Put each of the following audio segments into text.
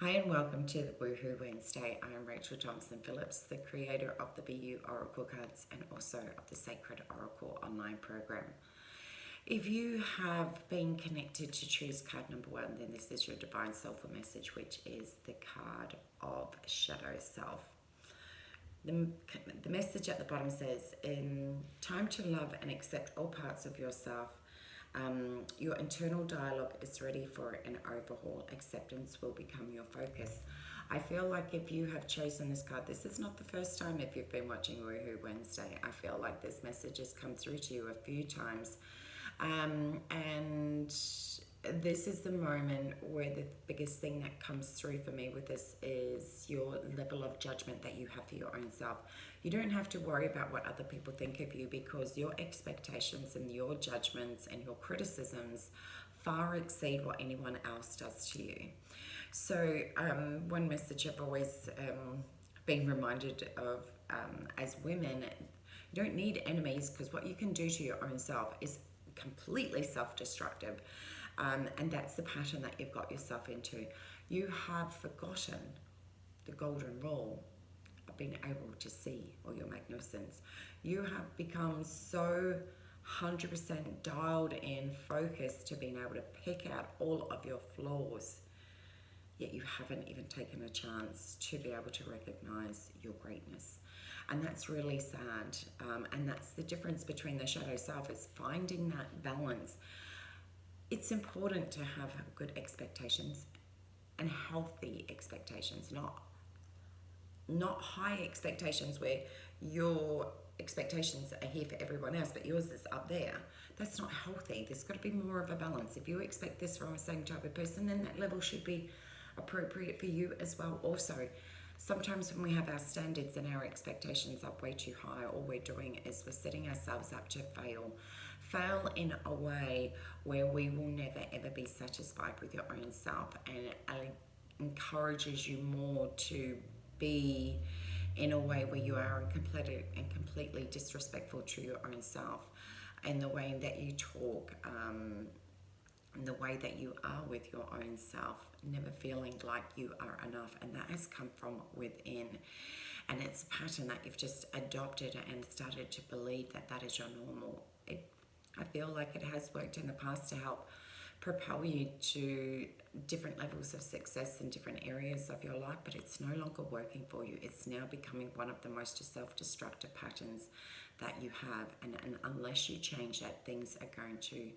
Hi and welcome to the Woohoo Wednesday. I am Rachael Thompson Phillips, the creator of the BEYOU Oracle Cards and also of the Sacred Oracle online program. If you have been connected to choose card number 1, then this is your Divine Soulful message, which is the card of Shadow Self. The message at the bottom says, in time to love and accept all parts of yourself, your internal dialogue is ready for an overhaul. Acceptance will become your focus. I feel like if you have chosen this card, this is not the first time if you've been watching Woohoo Wednesday. I feel like this message has come through to you a few times. And this is the moment where the biggest thing that comes through for me with this is your level of judgment that you have for your own self. You don't have to worry about what other people think of you because your expectations and your judgments and your criticisms far exceed what anyone else does to you. So one message I've always been reminded of as women, you don't need enemies, because what you can do to your own self is completely self-destructive. And that's the pattern that you've got yourself into. You have forgotten the golden rule of being able to see all your magnificence. You have become so 100% dialed in, focused to being able to pick out all of your flaws, yet you haven't even taken a chance to be able to recognize your greatness. And that's really sad. And that's the difference between the shadow self, is finding that balance. It's important to have good expectations and healthy expectations, not high expectations where your expectations are here for everyone else, but yours is up there. That's not healthy. There's got to be more of a balance. If you expect this from the same type of person, then that level should be appropriate for you as well. Also, sometimes when we have our standards and our expectations up way too high, all we're doing is we're setting ourselves up to fail in a way where we will never ever be satisfied with your own self, and it encourages you more to be in a way where you are completely disrespectful to your own self, and the way that you talk, and the way that you are with your own self, never feeling like you are enough. And that has come from within, and it's a pattern that you've just adopted and started to believe that that is your normal. I feel like it has worked in the past to help propel you to different levels of success in different areas of your life, but it's no longer working for you. It's now becoming one of the most self-destructive patterns that you have, and unless you change that, things are going to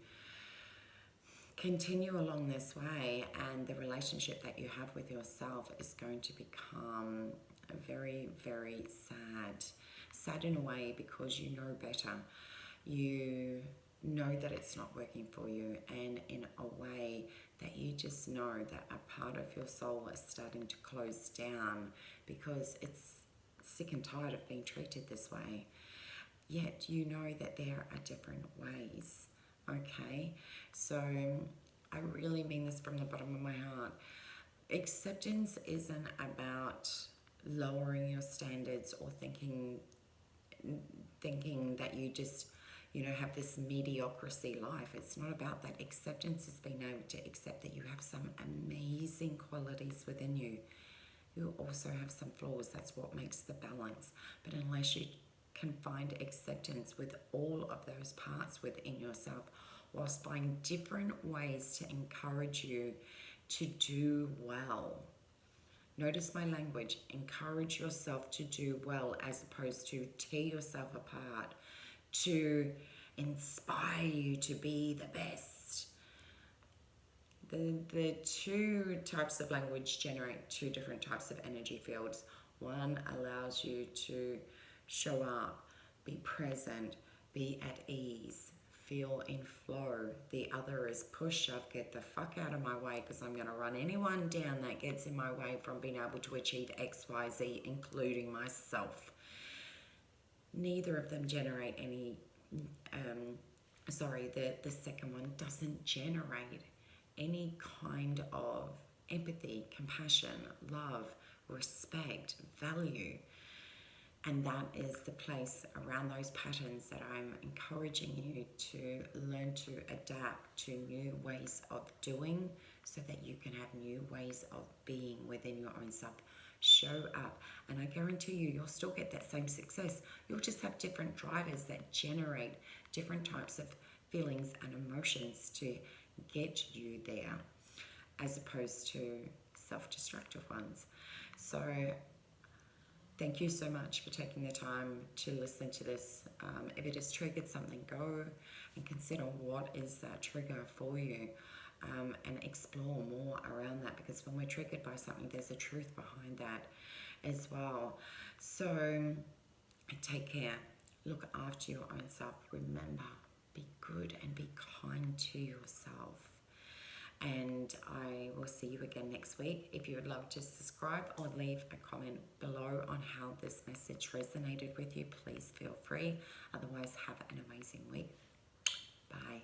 continue along this way, and the relationship that you have with yourself is going to become very, very sad in a way, because you know better. You know that it's not working for you, and in a way that you just know that a part of your soul is starting to close down because it's sick and tired of being treated this way. Yet you know that there are different ways. Okay, so I really mean this from the bottom of my heart. Acceptance isn't about lowering your standards or thinking that you just have this mediocrity life. It's not about that. Acceptance is being able to accept that you have some amazing qualities within you. You also have some flaws. That's what makes the balance. But unless you can find acceptance with all of those parts within yourself, whilst find different ways to encourage you to do well. Notice my language. Encourage yourself to do well, as opposed to tear yourself apart, to inspire you to be the best. The two types of language generate two different types of energy fields. One allows you to show up, be present, be at ease, feel in flow. The other is push, shove, get the fuck out of my way, because I'm going to run anyone down that gets in my way from being able to achieve X, Y, Z, including myself. Neither of them generate any, the second one doesn't generate any kind of empathy, compassion, love, respect, value. And that is the place around those patterns that I'm encouraging you to learn to adapt to new ways of doing so that you can have new ways of being within your own self. Show up, and I guarantee you, you'll still get that same success. You'll just have different drivers that generate different types of feelings and emotions to get you there, as opposed to self-destructive ones. So thank you so much for taking the time to listen to this. If it has triggered something, go and consider what is that trigger for you, and explore more around that, because when we're triggered by something, there's a truth behind that as well. So take care. Look after your own self. Remember, be good and be kind to yourself. And I will see you again next week. If you would love to subscribe or leave a comment below on how this message resonated with you, please feel free. Otherwise, have an amazing week. Bye.